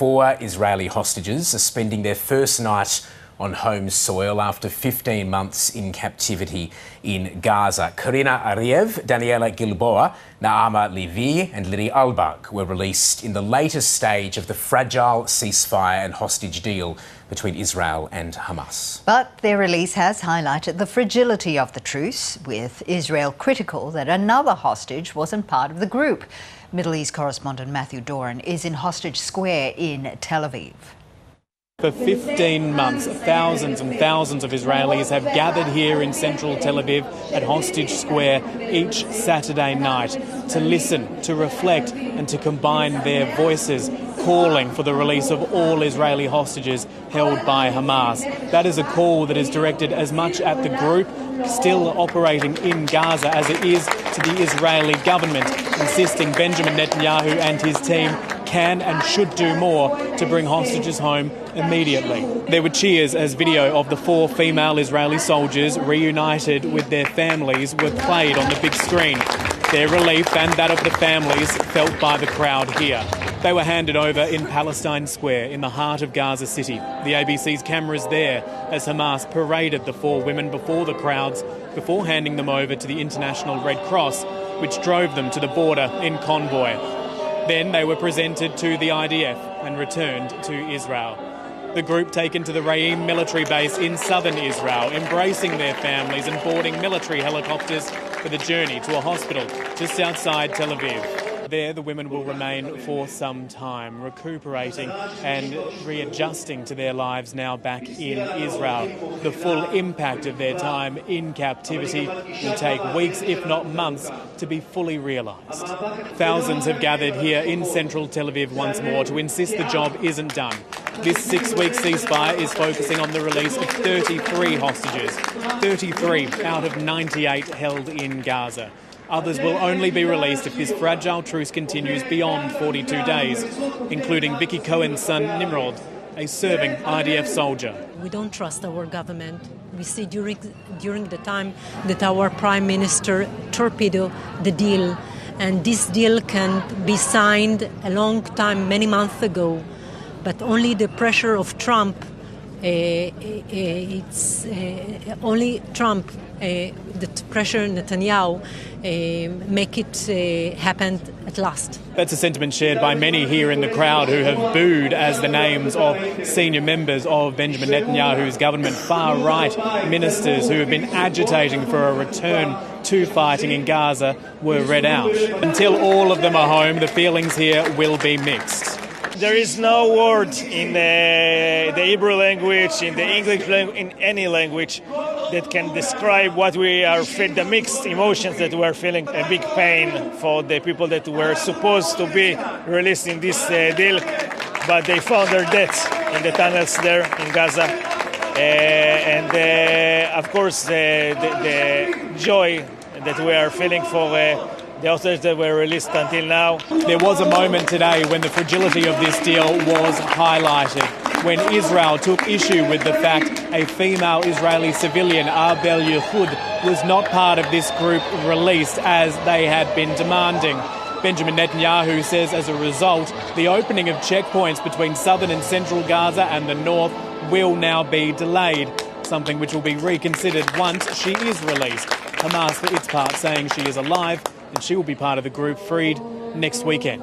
4 Israeli hostages are spending their first night on home soil after 15 months in captivity in Gaza. Karina Ariev, Daniella Gilboa, Naama, Levy and Liri Albag were released in the latest stage of the fragile ceasefire and hostage deal between Israel and Hamas. But their release has highlighted the fragility of the truce, with Israel critical that another hostage wasn't part of the group. Middle East correspondent Matthew Doran is in Hostage Square in Tel Aviv. For 15 months, thousands and thousands of Israelis have gathered here in central Tel Aviv at Hostage Square each Saturday night to listen, to reflect and to combine their voices, calling for the release of all Israeli hostages held by Hamas. That is a call that is directed as much at the group still operating in Gaza as it is to the Israeli government, insisting Benjamin Netanyahu and his team can and should do more to bring hostages home immediately. There were cheers as video of the 4 female Israeli soldiers reunited with their families were played on the big screen. Their relief and that of the families felt by the crowd here. They were handed over in Palestine Square in the heart of Gaza City. The ABC's cameras there as Hamas paraded the 4 women before the crowds before handing them over to the International Red Cross, which drove them to the border in convoy. Then they were presented to the IDF and returned to Israel. The group taken to the Re'im military base in southern Israel, embracing their families and boarding military helicopters for the journey to a hospital just outside Tel Aviv. There, the women will remain for some time, recuperating and readjusting to their lives now back in Israel. The full impact of their time in captivity will take weeks, if not months, to be fully realised. Thousands have gathered here in central Tel Aviv once more to insist the job isn't done. This 6-week ceasefire is focusing on the release of 33 hostages, 33 out of 98 held in Gaza. Others will only be released if this fragile truce continues beyond 42 days, including Vicky Cohen's son Nimrod, a serving IDF soldier. We don't trust our government. We see during the time that our Prime Minister torpedoed the deal, and this deal can be signed a long time, many months ago, but only the pressure of Trump, only Trump, the pressure Netanyahu, make it happen at last. That's a sentiment shared by many here in the crowd who have booed as the names of senior members of Benjamin Netanyahu's government, far-right ministers who have been agitating for a return to fighting in Gaza, were read out. Until all of them are home, the feelings here will be mixed. There is no word in the Hebrew language, in the English language, in any language that can describe what we are feeling, the mixed emotions that we are feeling. A big pain for the people that were supposed to be released in this deal, but they found their deaths in the tunnels there in Gaza. Of course, the joy that we are feeling for the hostages that were released until now. There was a moment today when the fragility of this deal was highlighted, when Israel took issue with the fact a female Israeli civilian, Arbel Yehud, was not part of this group released as they had been demanding. Benjamin Netanyahu says as a result, the opening of checkpoints between southern and central Gaza and the north will now be delayed, something which will be reconsidered once she is released. Hamas, for its part, saying she is alive and she will be part of the group freed next weekend.